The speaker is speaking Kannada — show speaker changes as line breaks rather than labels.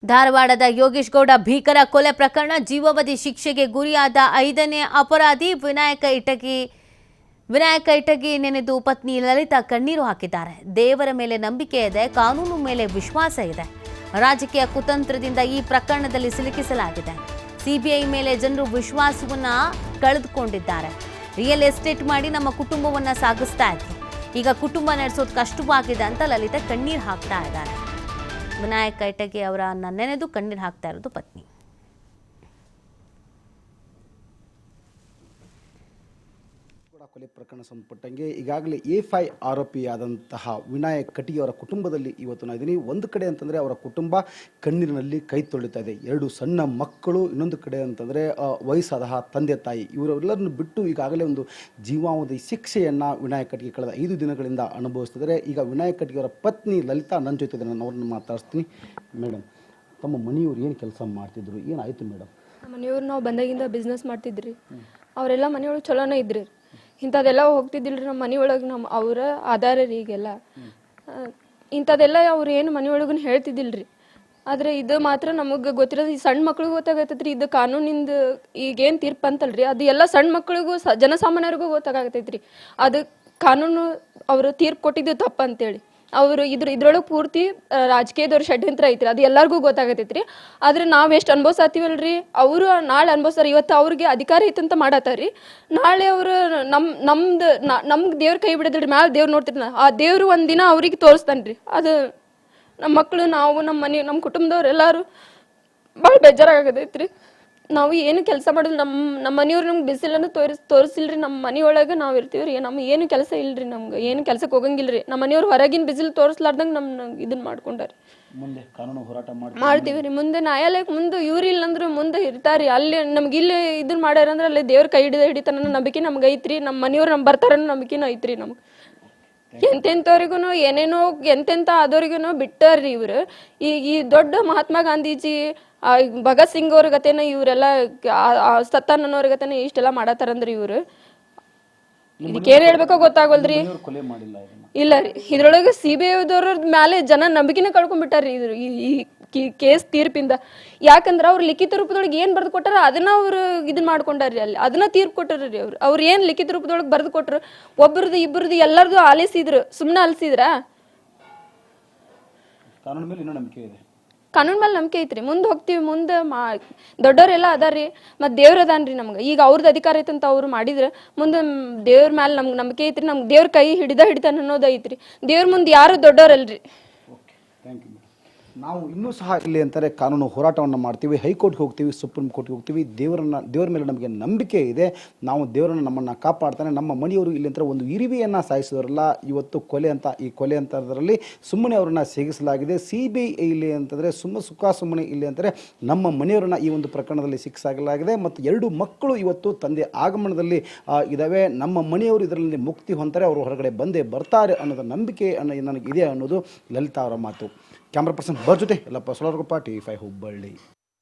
ಧಾರವಾಡದ ಯೋಗೇಶ್ ಗೌಡ ಭೀಕರ ಕೊಲೆ ಪ್ರಕರಣ ಜೀವಾವಧಿ ಶಿಕ್ಷೆಗೆ ಗುರಿಯಾದ 5ನೇ ಅಪರಾಧಿ ವಿನಾಯಕ ಇಟಗಿ ನೆನೆದು ಪತ್ನಿ ಲಲಿತಾ ಕಣ್ಣೀರು ಹಾಕಿದ್ದಾರೆ. ದೇವರ ಮೇಲೆ ನಂಬಿಕೆ ಇದೆ, ಕಾನೂನು ಮೇಲೆ ವಿಶ್ವಾಸ ಇದೆ. ರಾಜಕೀಯ ಕುತಂತ್ರದಿಂದ ಈ ಪ್ರಕರಣದಲ್ಲಿ ಸಿಲುಕಿಸಲಾಗಿದೆ. ಸಿಬಿಐ ಮೇಲೆ ಜನರು ವಿಶ್ವಾಸವನ್ನ ಕಳೆದುಕೊಂಡಿದ್ದಾರೆ. ರಿಯಲ್ ಎಸ್ಟೇಟ್ ಮಾಡಿ ನಮ್ಮ ಕುಟುಂಬವನ್ನ ಸಾಗಿಸ್ತಾ ಇದ್ರು. ಈಗ ಕುಟುಂಬ ನಡೆಸೋದು ಕಷ್ಟವಾಗಿದೆ ಅಂತ ಲಲಿತಾ ಕಣ್ಣೀರು ಹಾಕ್ತಾ ಇದ್ದಾರೆ. ವಿನಾಯಕ ಇಟಗಿ ಅವರನ್ನ ನೆನೆದು ಕಣ್ಣೀರು ಹಾಕ್ತಾ ಇರೋದು ಪತ್ನಿ.
ಕೊಲೆ ಪ್ರಕರಣ ಸಂಬಂಧಪಟ್ಟಂಗೆ ಈಗಾಗಲೇ A5 ಆರೋಪಿಯಾದಂತಹ ವಿನಾಯಕ್ ಕಟಗಿ ಅವರ ಕುಟುಂಬದಲ್ಲಿ ಇವತ್ತು ನಾನು ಇದ್ದೀನಿ. ಒಂದು ಕಡೆ ಅಂತಂದರೆ ಅವರ ಕುಟುಂಬ ಕಣ್ಣೀರಿನಲ್ಲಿ ಕೈ ತೊಳಿತಾ ಇದೆ. 2 ಸಣ್ಣ ಮಕ್ಕಳು, ಇನ್ನೊಂದು ಕಡೆ ಅಂತಂದರೆ ವಯಸ್ಸಾದ ತಂದೆ ತಾಯಿ, ಇವರೆಲ್ಲರನ್ನು ಬಿಟ್ಟು ಈಗಾಗಲೇ ಒಂದು ಜೀವಾವಧಿ ಶಿಕ್ಷೆಯನ್ನು ವಿನಾಯಕ್ ಕಟಗಿ ಕಳೆದ 5 ದಿನಗಳಿಂದ ಅನುಭವಿಸ್ತಿದ್ದಾರೆ. ಈಗ ವಿನಾಯಕ್ ಕಟಗಿ ಅವರ ಪತ್ನಿ ಲಲಿತಾ ನನ್ನ ಜೊತೆ ನಾನು ಅವ್ರನ್ನ ಮಾತಾಡ್ತೀನಿ. ಮೇಡಮ್, ತಮ್ಮ ಮನೆಯವ್ರು ಏನು ಕೆಲಸ ಮಾಡ್ತಿದ್ರು, ಏನಾಯಿತು ಮೇಡಮ್?
ನಮ್ಮ ಮನೆಯವ್ರು ನಾವು ಬಂದಾಗಿಂದ ಬಿಸ್ನೆಸ್ ಮಾಡ್ತಿದ್ರಿ. ಅವರೆಲ್ಲ ಮನೆಯೊಳಗೆ ಚಲೋನೇ ಇದ್ರಿ. ಇಂಥದ್ದೆಲ್ಲ ಹೋಗ್ತಿದ್ದಿಲ್ರಿ ನಮ್ಮ ಮನೆಯೊಳಗೆ. ನಮ್ಮ ಅವರ ಆಧಾರ ರೀ ಈಗೆಲ್ಲ. ಇಂಥದ್ದೆಲ್ಲ ಅವ್ರು ಏನು ಮನೆಯೊಳಗೂ ಹೇಳ್ತಿದ್ದಿಲ್ರಿ. ಆದರೆ ಇದು ಮಾತ್ರ ನಮಗೆ ಗೊತ್ತಿರೋದು. ಈ ಸಣ್ಣ ಮಕ್ಳಿಗೂ ಗೊತ್ತಾಗತ್ತೈತ್ರಿ ಇದು ಕಾನೂನಿಂದ ಈಗೇನು ತೀರ್ಪು ಅಂತಲ್ರಿ, ಅದು ಎಲ್ಲ ಸಣ್ಣ ಮಕ್ಳಿಗೂ ಜನಸಾಮಾನ್ಯರಿಗೂ ಗೊತ್ತಾಗತ್ತೈತ್ರಿ. ಅದು ಕಾನೂನು ಅವರು ತೀರ್ಪು ಕೊಟ್ಟಿದ್ದು ತಪ್ಪು ಅಂತೇಳಿ. ಅವರು ಇದ್ರೊಳಗೆ ಪೂರ್ತಿ ರಾಜಕೀಯದವ್ರ ಷಡ್ಯಂತ್ರ ಐತ್ರಿ, ಅದು ಎಲ್ಲರಿಗೂ ಗೊತ್ತಾಗತೈತ್ರಿ. ಆದ್ರೆ ನಾವು ಎಷ್ಟು ಅನ್ಭವಿಸತ್ತೀವಲ್ರಿ, ಅವರು ನಾಳೆ ಅನ್ಭವಿಸ್ತಾರೆ. ಇವತ್ತು ಅವ್ರಿಗೆ ಅಧಿಕಾರ ಐತಂತ ಮಾಡತ್ತಾರ್ರಿ, ನಾಳೆ ಅವರು ನಮ್ಗೆ ದೇವ್ರ ಕೈ ಬಿಡೋದ್ರಿ. ಮ್ಯಾಲೆ ದೇವ್ರು ನೋಡ್ತಿರ್ತಾನ. ಆ ದೇವ್ರು ಒಂದಿನ ಅವ್ರಿಗೆ ತೋರಿಸ್ತಾನ್ರಿ. ಅದು ನಮ್ಮ ಮಕ್ಕಳು, ನಾವು, ನಮ್ಮ ಕುಟುಂಬದವ್ರು ಎಲ್ಲರೂ ಭಾಳ ಬೇಜಾರಾಗತೈತ್ರಿ. ನಾವು ಏನು ಕೆಲಸ ಮಾಡೋದು, ನಮ್ಮ ಮನೆಯವ್ರು ನಮ್ಗೆ ಬಿಸಿಲನ್ನು ತೋರಿಸಿಲ್ರಿ. ನಮ್ಮ ಮನೆಯೊಳಗೆ ನಾವು ಇರ್ತೀವ್ರಿ. ನಮ್ಗೆ ಏನು ಕೆಲಸ ಇಲ್ರಿ, ನಮ್ಗೆ ಏನು ಕೆಲಸಕ್ಕೆ ಹೋಗಂಗಿಲ್ರಿ. ನಮ್ಮ ಮನೆಯವ್ರು ಹೊರಗಿನ ಬಿಸಿಲು ತೋರಿಸ್ಲಾರ್ದಂಗೆ ಇದನ್ನ ಮಾಡ್ಕೊಂಡಾರಿ.
ಮುಂದೆ ಕಾನೂನು ಹೋರಾಟ
ಮಾಡ್ತೀವಿ ರೀ. ಮುಂದೆ ನ್ಯಾಯಾಲಯಕ್ಕೆ ಮುಂದೆ ಇವ್ರು ಇಲ್ಲಂದ್ರೆ ಮುಂದೆ ಇರ್ತಾರಿ. ಅಲ್ಲಿ ನಮ್ಗೆ ಇಲ್ಲಿ ಇದನ್ನ ಮಾಡ್ಯಾರಂದ್ರೆ ಅಲ್ಲಿ ದೇವ್ರ ಕೈ ಹಿಡಿತಾನ ನಂಬಿಕೆ ನಮ್ಗೆ ಐತ್ರಿ. ನಮ್ಮ ಮನೆಯವ್ರು ನಮ್ಗೆ ಬರ್ತಾರನ್ನೋ ನಂಬಿಕೆನೂ ಐತ್ರಿ ನಮ್ಗೆ. ಎಂತೆಂಥವ್ರಿಗೂ ಏನೇನೋ ಎಂತೆಂಥ ಆದವ್ರಿಗೂ ಬಿಟ್ಟಾರ್ರಿ ಇವ್ರು. ಈ ದೊಡ್ಡ ಮಹಾತ್ಮ ಗಾಂಧೀಜಿ, ಭಗತ್ ಸಿಂಗ್ ಅವ್ರ ಗತೆನ ಇವರೆಲ್ಲ ಸತ್ತಾನವ್ರ ಗತೆನ ಇಷ್ಟೆಲ್ಲ ಮಾಡತ್ತಾರಂದ್ರಿ ಇವ್ರು. ಇದಕ್ಕೇನು ಹೇಳ್ಬೇಕೋ ಗೊತ್ತಾಗಲ್ರಿ. ಇಲ್ಲ ರೀ, ಇದ್ರೊಳಗೆ CBIದವ್ರ ಮೇಲೆ ಜನ ನಂಬಿಕೆನ ಕಳ್ಕೊಂಡ್ಬಿಟ್ಟಾರ್ರಿ ಇದ್ರ ಈ ಕೇಸ್ ತೀರ್ಪಿಂದ. ಯಾಕಂದ್ರೆ ಅವ್ರು ಲಿಖಿತ ರೂಪದೊಳಗೆ ಏನು ಬರೆದು ಕೊಟ್ಟಾರ ಅದನ್ನ ಅವ್ರು ಇದನ್ನ ಮಾಡ್ಕೊಂಡಾರ್ರಿ. ಅಲ್ಲಿ ಅದನ್ನ ತೀರ್ಪು ಕೊಟ್ಟಾರ್ರಿ ಅವ್ರು ಏನು ಲಿಖಿತ ರೂಪದೊಳಗೆ ಬರೆದು ಕೊಟ್ರು. ಒಬ್ಬರದು ಇಬ್ಬರದು ಎಲ್ಲರದು ಆಲಿಸಿದ್ರು, ಸುಮ್ಮನೆ ಆಲಿಸಿದ್ರ?
ಕಾನೂನು ಮೇಲೆ ಇನ್ನೂ ನಂಬಿಕೆ ಇದೆ.
ಕಾನೂನು ಮೇಲೆ ನಂಬಿಕೆ ಐತ್ರಿ. ಮುಂದೆ ಹೋಗ್ತೀವಿ, ಮುಂದೆ ದೊಡ್ಡವರೆಲ್ಲ ಅದಾರ್ರಿ, ಮತ್ತು ದೇವ್ರ ಅದಾನ್ರಿ ನಮ್ಗೆ. ಈಗ ಅವ್ರದ್ದು ಅಧಿಕಾರ ಐತಂತ ಅವ್ರು ಮಾಡಿದ್ರೆ ಮುಂದೆ ದೇವ್ರ ಮೇಲೆ ನಮ್ಗೆ ನಂಬಿಕೆ ಐತ್ರಿ. ನಮ್ಗೆ ದೇವ್ರ ಕೈ ಹಿಡಿತಾನ ಅನ್ನೋದು ಐತ್ರಿ. ದೇವ್ರ ಮುಂದೆ ಯಾರು ದೊಡ್ಡವರಲ್ರಿ.
Thank you. ನಾವು ಇನ್ನೂ ಸಹ ಇಲ್ಲಿ ಅಂತಾರೆ ಕಾನೂನು ಹೋರಾಟವನ್ನು ಮಾಡ್ತೀವಿ, ಹೈಕೋರ್ಟ್ಗೆ ಹೋಗ್ತೀವಿ, ಸುಪ್ರೀಂ ಕೋರ್ಟ್ಗೆ ಹೋಗ್ತೀವಿ. ದೇವರ ಮೇಲೆ ನಮಗೆ ನಂಬಿಕೆ ಇದೆ. ನಾವು ದೇವರನ್ನು ನಮ್ಮನ್ನು ಕಾಪಾಡ್ತಾನೆ. ನಮ್ಮ ಮನೆಯವರು ಇಲ್ಲಿ ಅಂತಾರೆ ಒಂದು ಇರಿವೆಯನ್ನು ಸಾಯಿಸಿದವರಲ್ಲ. ಇವತ್ತು ಈ ಕೊಲೆ ಅಂತದ್ರಲ್ಲಿ ಸುಮ್ಮನೆ ಅವರನ್ನು ಸೇಗಿಸಲಾಗಿದೆ. CBI ಇಲ್ಲಿ ಅಂತಂದರೆ ಸುಮ್ಮನೆ ಇಲ್ಲಿ ಅಂತಾರೆ ನಮ್ಮ ಮನೆಯವರನ್ನ ಈ ಒಂದು ಪ್ರಕರಣದಲ್ಲಿ ಶಿಕ್ಷಾಗಲಾಗಿದೆ. ಮತ್ತು 2 ಮಕ್ಕಳು ಇವತ್ತು ತಂದೆ ಆಗಮನದಲ್ಲಿ ಇದ್ದಾವೆ. ನಮ್ಮ ಮನೆಯವರು ಇದರಲ್ಲಿ ಮುಕ್ತಿ ಹೊಂತಾರೆ, ಅವರು ಹೊರಗಡೆ ಬಂದೇ ಬರ್ತಾರೆ ಅನ್ನೋದು ನಂಬಿಕೆ ನನಗಿದೆ ಅನ್ನೋದು ಲಲಿತಾ ಅವರ ಮಾತು. ಕ್ಯಾಮ್ರಾ ಪರ್ಸನ್ ಜೊತೆ ಎಲ್ಲಪ್ಪ ಸೊಲರ್ಗೊಪ್ಪ, TV5 ಹುಬ್ಬಳ್ಳಿ.